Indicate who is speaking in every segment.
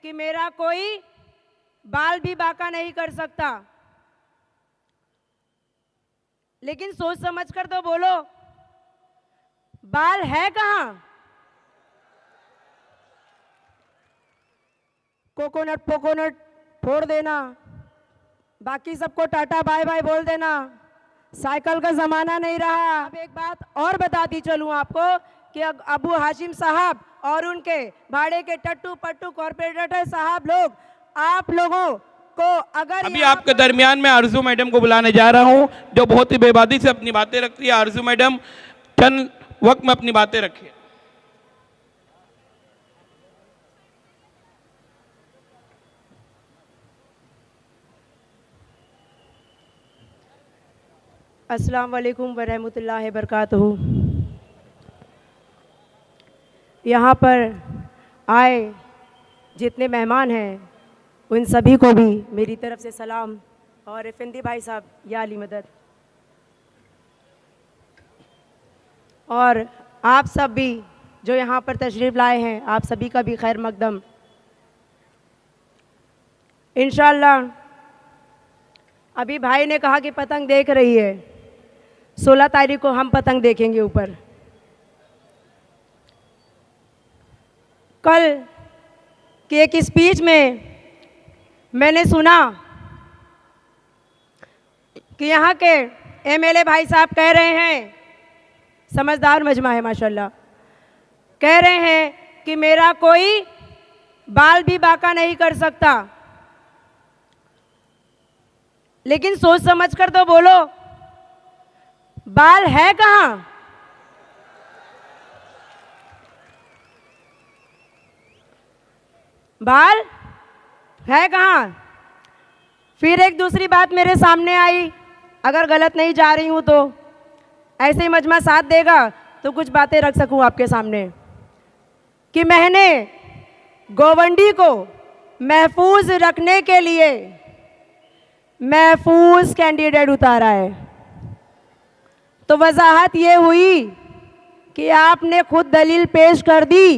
Speaker 1: कि मेरा कोई बाल भी बांका नहीं कर सकता, लेकिन सोच समझ कर तो बोलो, बाल है कहां? कोकोनट पोकोनट फोड़ देना, बाकी सबको टाटा बाय बाय बोल देना, साइकिल का जमाना नहीं रहा। अब एक बात और बताती चलूं आपको कि अबू हाशिम साहब और उनके भाड़े के टट्टू पट्टू कॉर्पोरेटर साहब लोग, आप लोगों को अगर
Speaker 2: अभी आपके दरमियान में आरजू मैडम को बुलाने जा रहा हूं, जो बहुत ही बेबादी से अपनी बातें रखती है। आरजू मैडम, चंद वक्त में अपनी बातें रखिए।
Speaker 1: अस्सलाम वालेकुम वरहमतुल्लाहि बरकातहू। यहाँ पर आए जितने मेहमान हैं उन सभी को भी मेरी तरफ से सलाम, और अफंदी भाई साहब या अली मदद, और आप सब भी जो यहाँ पर तशरीफ़ लाए हैं, आप सभी का भी खैर मकदम। इंशाअल्लाह अभी भाई ने कहा कि पतंग देख रही है, 16 तारीख को हम पतंग देखेंगे ऊपर। कल की एक स्पीच में मैंने सुना कि यहाँ के एमएलए भाई साहब कह रहे हैं, समझदार मजमा है माशाल्लाह, कह रहे हैं कि मेरा कोई बाल भी बांका नहीं कर सकता, लेकिन सोच समझ कर तो बोलो, बाल है कहां? बाल है कहां? फिर एक दूसरी बात मेरे सामने आई, अगर गलत नहीं जा रही हूं तो ऐसे ही मजमा साथ देगा तो कुछ बातें रख सकूं आपके सामने, कि मैंने गोवंडी को महफूज रखने के लिए महफूज कैंडिडेट उतारा है। तो वजाहत ये हुई कि आपने खुद दलील पेश कर दी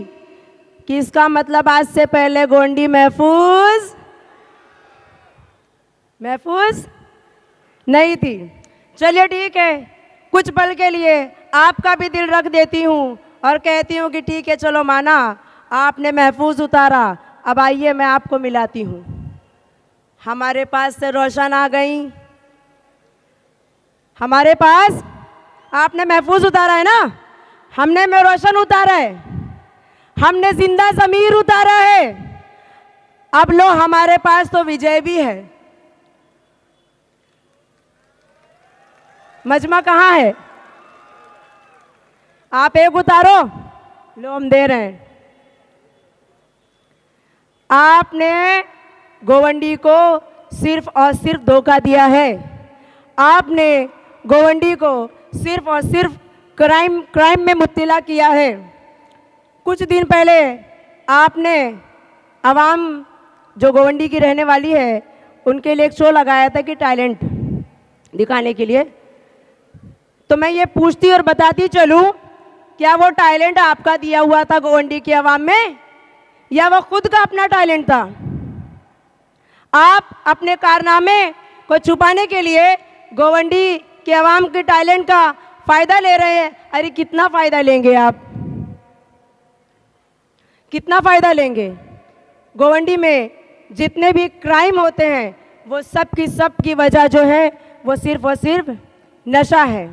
Speaker 1: कि इसका मतलब आज से पहले गोंडी महफूज नहीं थी। चलिए ठीक है, कुछ पल के लिए आपका भी दिल रख देती हूँ और कहती हूँ कि ठीक है, चलो माना आपने महफूज उतारा, अब आइए मैं आपको मिलाती हूँ। हमारे पास से रोशन आ गई, हमारे पास आपने महफूज उतारा है ना, हमने में रोशन उतारा है, हमने जिंदा ज़मीर उतारा है। अब लो हमारे पास तो विजय भी है। मजमा कहाँ है? आप एक उतारो, लो हम दे रहे हैं। आपने गोवंडी को सिर्फ और सिर्फ धोखा दिया है। आपने गोवंडी को सिर्फ और सिर्फ क्राइम में मुब्तला किया है। कुछ दिन पहले आपने आवाम जो गोवंडी की रहने वाली है उनके लिए एक शो लगाया था कि टैलेंट दिखाने के लिए। तो मैं ये पूछती और बताती चलूं, क्या वो टैलेंट आपका दिया हुआ था गोवंडी की आवाम में, या वो खुद का अपना टैलेंट था? आप अपने कारनामे को छुपाने के लिए गोवंडी के आवाम के टैलेंट का फ़ायदा ले रहे हैं। अरे कितना फ़ायदा लेंगे आप, कितना फ़ायदा लेंगे? गोवंडी में जितने भी क्राइम होते हैं वो सब की वजह जो है वो सिर्फ और सिर्फ नशा है।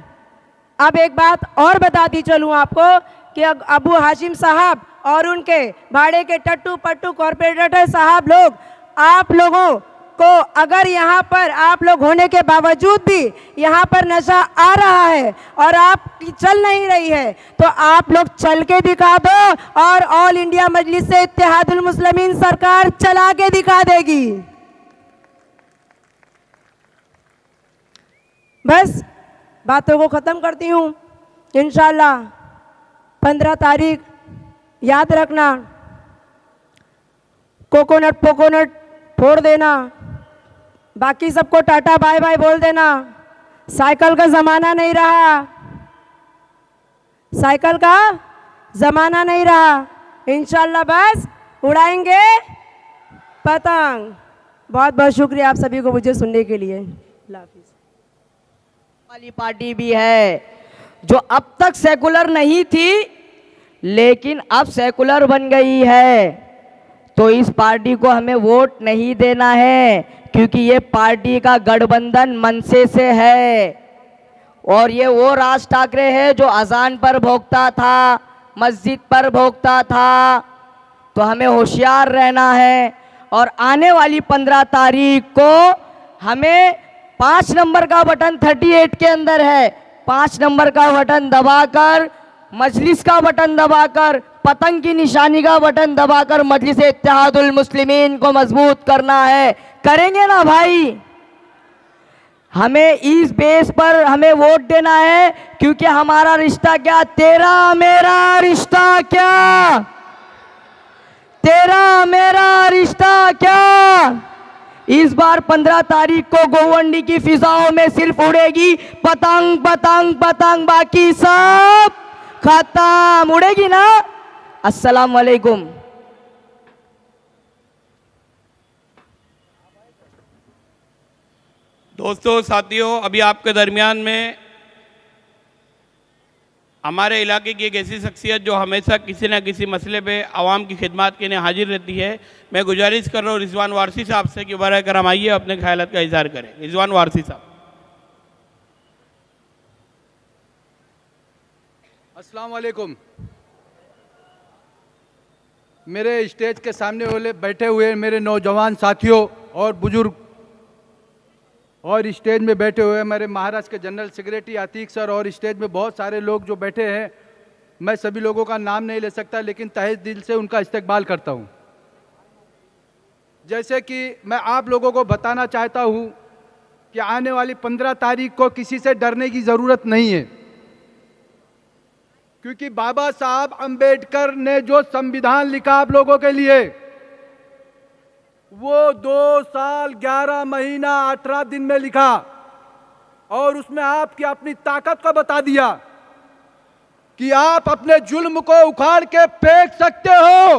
Speaker 1: अब एक बात और बताती चलूँ आपको कि अबू हाशिम साहब और उनके भाड़े के टट्टू पट्टू कॉर्पोरेटर साहब लोग, आप लोगों को अगर यहाँ पर आप लोग होने के बावजूद भी यहाँ पर नशा आ रहा है और आप चल नहीं रही है, तो आप लोग चल के दिखा दो और ऑल इंडिया मजलिस से इत्तेहादुल मुस्लिमीन सरकार चला के दिखा देगी। बस बातों को ख़त्म करती हूँ। इंशाअल्लाह 15 तारीख याद रखना, कोकोनट पोकोनट फोड़ देना, बाकी सबको टाटा बाय बाय बोल देना। साइकिल का ज़माना नहीं रहा, साइकिल का ज़माना नहीं रहा। इंशाअल्लाह बस उड़ाएंगे पतंग। बहुत बहुत शुक्रिया आप सभी को मुझे सुनने के लिए। अल्लाह हाफिज़।
Speaker 3: वाली पार्टी भी है जो अब तक सेकुलर नहीं थी लेकिन अब सेकुलर बन गई है, तो इस पार्टी को हमें वोट नहीं देना है क्योंकि ये पार्टी का गठबंधन मनसे से है। और ये वो राज ठाकरे है जो अजान पर भोंकता था, मस्जिद पर भोंकता था। तो हमें होशियार रहना है और आने वाली 15 तारीख को हमें 5 नंबर का बटन 38 के अंदर है, 5 नंबर का बटन दबाकर, मजलिस का बटन दबाकर, पतंग की निशानी का बटन दबाकर मजलिस इत्तेहादुल मुस्लिमीन को मजबूत करना है। करेंगे ना भाई? हमें इस बेस पर हमें वोट देना है क्योंकि हमारा रिश्ता क्या, तेरा मेरा रिश्ता क्या, तेरा मेरा रिश्ता क्या। इस बार 15 तारीख को गोवंडी की फिजाओं में सिर्फ उड़ेगी पतंग पतंग पतंग, बाकी सब खत्म। उड़ेगी ना? अस्सलाम वालेकुम।
Speaker 2: दोस्तों, साथियों, अभी आपके दरमियान में हमारे इलाके की एक ऐसी शख्सियत जो हमेशा किसी न किसी मसले पे आवाम की खिदमत के लिए हाजिर रहती है। मैं गुजारिश कर रहा हूँ रिजवान वारसी साहब से कि बराए करम आइए अपने ख्यालात का इजहार करें। रिजवान वारसी साहब।
Speaker 4: अस्सलाम वालेकुम। मेरे स्टेज के सामने बैठे हुए मेरे नौजवान साथियों और बुजुर्ग, और स्टेज में बैठे हुए मेरे महाराष्ट्र के जनरल सेक्रेटरी अतीक सर, और स्टेज में बहुत सारे लोग जो बैठे हैं, मैं सभी लोगों का नाम नहीं ले सकता लेकिन तहे दिल से उनका इस्तकबाल करता हूं। जैसे कि मैं आप लोगों को बताना चाहता हूं कि आने वाली 15 तारीख को किसी से डरने की ज़रूरत नहीं है, क्योंकि बाबा साहब अंबेडकर ने जो संविधान लिखा आप लोगों के लिए, वो 2 साल 11 महीना 18 दिन में लिखा और उसमें आपकी अपनी ताकत को बता दिया कि आप अपने जुल्म को उखाड़ के फेंक सकते हो।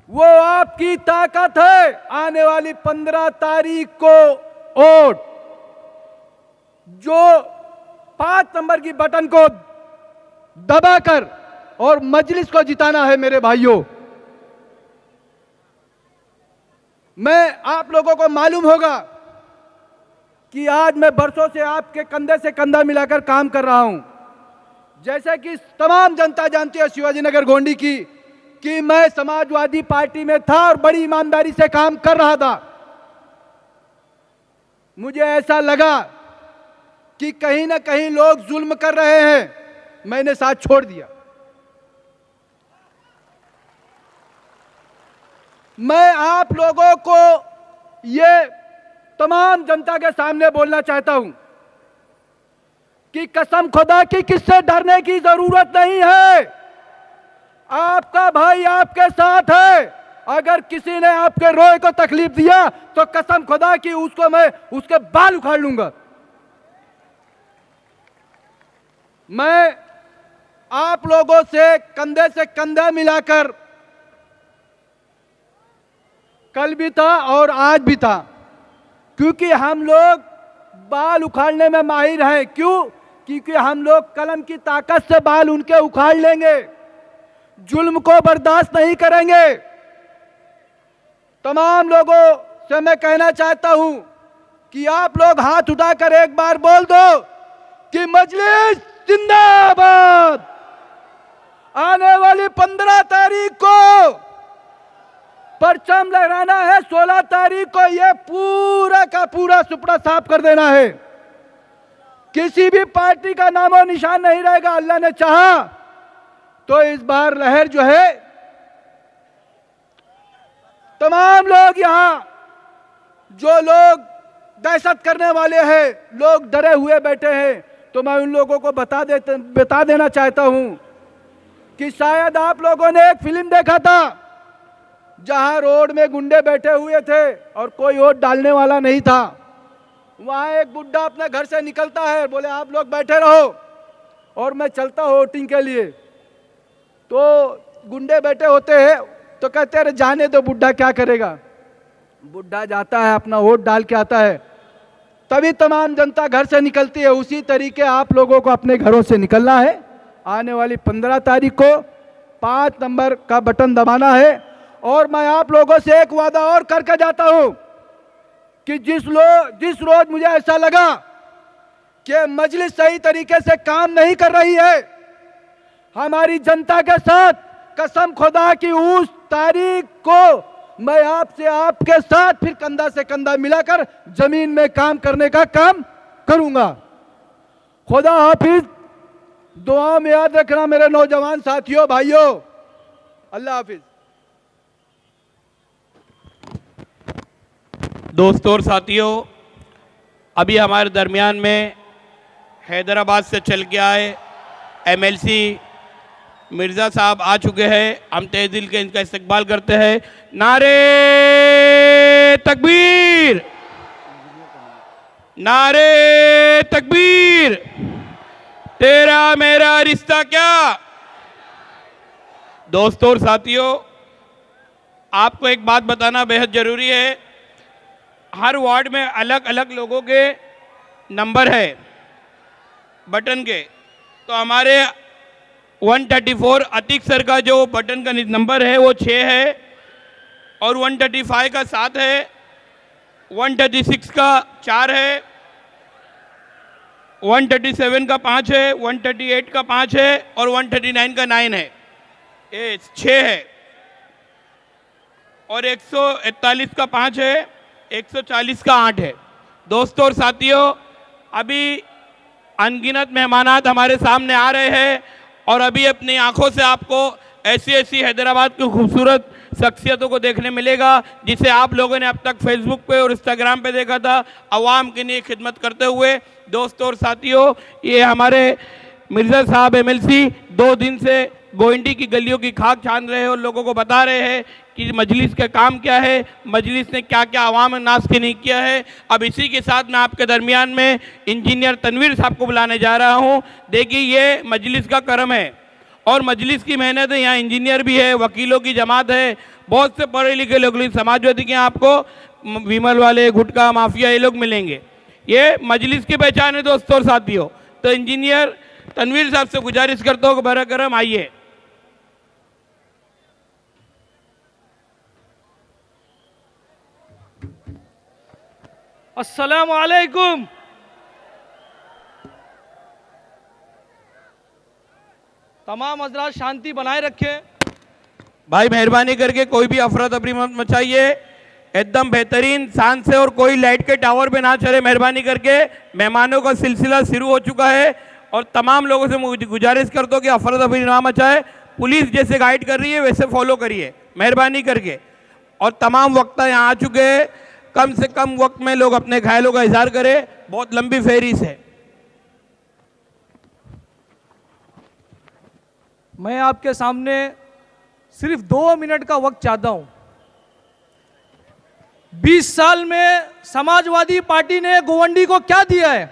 Speaker 4: वो आपकी ताकत है। आने वाली 15 तारीख को वोट जो 5 नंबर की बटन को दबाकर और मजलिस को जिताना है मेरे भाइयों। मैं आप लोगों को मालूम होगा कि आज मैं बरसों से आपके कंधे से कंधा मिलाकर काम कर रहा हूं। जैसे कि तमाम जनता जानती है शिवाजी नगर गोंडी की कि मैं समाजवादी पार्टी में था और बड़ी ईमानदारी से काम कर रहा था। मुझे ऐसा लगा कि कहीं ना कहीं लोग जुल्म कर रहे हैं, मैंने साथ छोड़ दिया। मैं आप लोगों को ये तमाम जनता के सामने बोलना चाहता हूं कि कसम खुदा की किससे डरने की जरूरत नहीं है। आपका भाई आपके साथ है। अगर किसी ने आपके रोए को तकलीफ दिया तो कसम खुदा की उसको मैं उसके बाल उखाड़ लूंगा। मैं आप लोगों से कंधा मिलाकर कल भी था और आज भी था, क्योंकि हम लोग बाल उखाड़ने में माहिर हैं। क्यों? क्योंकि हम लोग कलम की ताकत से बाल उनके उखाड़ लेंगे, जुल्म को बर्दाश्त नहीं करेंगे। तमाम लोगों से मैं कहना चाहता हूं कि आप लोग हाथ उठाकर एक बार बोल दो कि मजलिस जिंदाबाद। आने वाली 15 तारीख को परचम लहराना है, 16 तारीख को ये पूरा का पूरा सुपड़ा साफ कर देना है। किसी भी पार्टी का नामो निशान नहीं रहेगा। अल्लाह ने चाहा तो इस बार लहर जो है, तमाम लोग यहां जो लोग दहशत करने वाले हैं, लोग डरे हुए बैठे हैं, तो मैं उन लोगों को बता देना चाहता हूं कि शायद आप लोगों ने एक फिल्म देखा था जहां रोड में गुंडे बैठे हुए थे और कोई वोट डालने वाला नहीं था। वहां एक बुड्ढा अपने घर से निकलता है, बोले आप लोग बैठे रहो और मैं चलता हूं वोटिंग के लिए। तो गुंडे बैठे होते हैं, तो कहते हैं अरे जाने दो, बुढ़ा क्या करेगा। बुढ़ा जाता है, अपना वोट डाल के आता है, तभी तमाम जनता घर से निकलती है। उसी तरीके आप लोगों को अपने घरों से निकलना है। आने वाली 15 तारीख को 5 नंबर का बटन दबाना है। और मैं आप लोगों से एक वादा और करके जाता हूं कि जिस रोज मुझे ऐसा लगा कि मजलिस सही तरीके से काम नहीं कर रही है हमारी जनता के साथ, कसम खुदा की उस तारीख को मैं आपसे आपके साथ फिर कंधा से कंधा मिलाकर जमीन में काम करने का काम करूंगा। खुदा हाफिज। दुआ में याद रखना मेरे नौजवान साथियों, भाइयों। अल्लाह हाफिज।
Speaker 2: दोस्तों और साथियों, अभी हमारे दरमियान में हैदराबाद से चल के आए MLC मिर्ज़ा साहब आ चुके हैं। हम तहे दिल के इनका इस्तकबाल करते हैं। नारे तकबीर, नारे तकबीर। तेरा मेरा रिश्ता क्या। दोस्तों और साथियों, आपको एक बात बताना बेहद ज़रूरी है। हर वार्ड में अलग अलग लोगों के नंबर है बटन के। तो हमारे 134 अतीक सर का जो बटन का नंबर है वो 6 है, और 135 का 7 है, 136 का 4 है, 137 का 5 है, 138 का 5 है, और 139 का 9 है। ये 6 है। और 141 का 5 है, 140 का 8 है। दोस्तों और साथियों, अभी अनगिनत मेहमानात हमारे सामने आ रहे हैं, और अभी अपनी आंखों से आपको ऐसी ऐसी हैदराबाद की खूबसूरत शख्सियतों को देखने मिलेगा जिसे आप लोगों ने अब तक फेसबुक पे और इंस्टाग्राम पे देखा था, अवाम के लिए खिदमत करते हुए। दोस्तों और साथियों, ये हमारे मिर्ज़ा साहब MLC 2 दिन से गोविंडी की गलियों की खाक छान रहे हैं और लोगों को बता रहे हैं कि मजलिस का काम क्या है, मजलिस ने क्या क्या अवाम नाश के नहीं किया है। अब इसी के साथ मैं आपके दरमियान में इंजीनियर तनवीर साहब को बुलाने जा रहा हूं। देखिए, ये मजलिस का करम है और मजलिस की मेहनत है। यहाँ इंजीनियर भी है, वकीलों की जमात है, बहुत से पढ़े लिखे लोग, समाजवादी के आपको विमल वाले, गुटका माफिया, ये लोग मिलेंगे। ये मजलिस की पहचान है। दोस्तों और साथियों, तो इंजीनियर तनवीर साहब से गुजारिश करता हूँ कि बरा करम आइए।
Speaker 5: अस्सलामु अलैकुम। तमाम हजरात शांति बनाए रखें।
Speaker 2: भाई मेहरबानी करके कोई भी अफरा तफरी मत मचाइए, एकदम बेहतरीन शान से, और कोई लाइट के टावर पे ना चढ़े मेहरबानी करके। मेहमानों का सिलसिला शुरू हो चुका है और तमाम लोगों से मुझे गुजारिश कर दो कि अफरा तफरी ना मचाए। पुलिस जैसे गाइड कर रही है वैसे फॉलो करिए मेहरबानी करके। और तमाम वक्ता यहाँ आ चुके हैं, कम से कम वक्त में लोग अपने घायलों का इजहार करें। बहुत लंबी फेहरिस्त है।
Speaker 5: मैं आपके सामने सिर्फ 2 मिनट का वक्त चाहता हूं। 20 साल में समाजवादी पार्टी ने गोवंडी को क्या दिया है?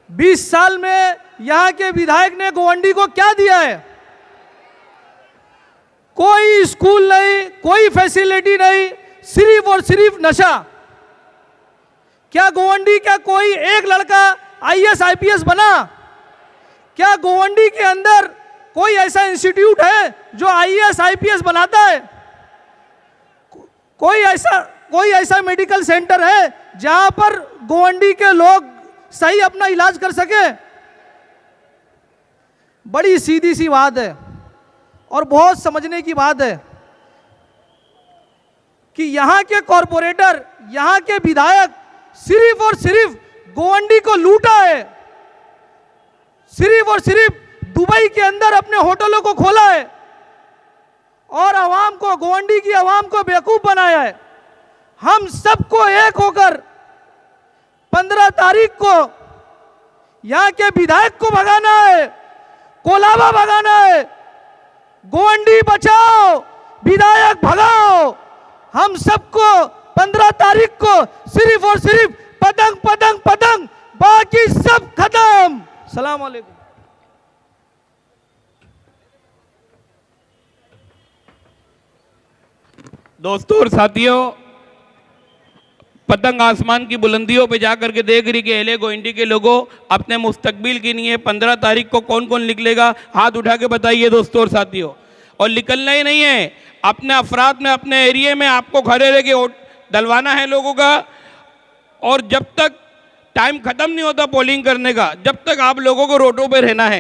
Speaker 5: 20 साल में यहां के विधायक ने गोवंडी को क्या दिया है? कोई स्कूल नहीं, कोई फैसिलिटी नहीं, सिर्फ और सिर्फ नशा। क्या गोवंडी का कोई एक लड़का IAS IPS बना? क्या गोवंडी के अंदर कोई ऐसा इंस्टीट्यूट है जो IAS IPS बनाता है? कोई ऐसा मेडिकल सेंटर है जहां पर गोवंडी के लोग सही अपना इलाज कर सके? बड़ी सीधी सी बात है और बहुत समझने की बात है कि यहां के कॉरपोरेटर, यहां के विधायक सिर्फ और सिर्फ गोवंडी को लूटा है। सिर्फ और सिर्फ दुबई के अंदर अपने होटलों को खोला है और आवाम को, गोवंडी की आवाम को बेवकूफ बनाया है। हम सबको एक होकर 15 तारीख को यहां के विधायक को भगाना है, कोलाबा भगाना है। गोवंडी बचाओ, विधायक भगाओ। हम सबको 15 तारीख को सिर्फ और सिर्फ पतंग पतंग पतंग, बाकी सब खत्म। सलाम अलैकुम।
Speaker 2: दोस्तों और साथियों, पतंग आसमान की बुलंदियों पे जाकर के देख रही कि एलए गोइंडी के लोगों अपने मुस्तकबिल की नहीं है। 15 तारीख को कौन कौन निकलेगा, हाथ उठा के बताइए दोस्तों और साथियों। और निकलना ही नहीं है, अपने अफराद में, अपने एरिया में आपको खड़े रह के वोट डलवाना है लोगों का। और जब तक टाइम खत्म नहीं होता पोलिंग करने का, जब तक आप लोगों को रोडों पे रहना है।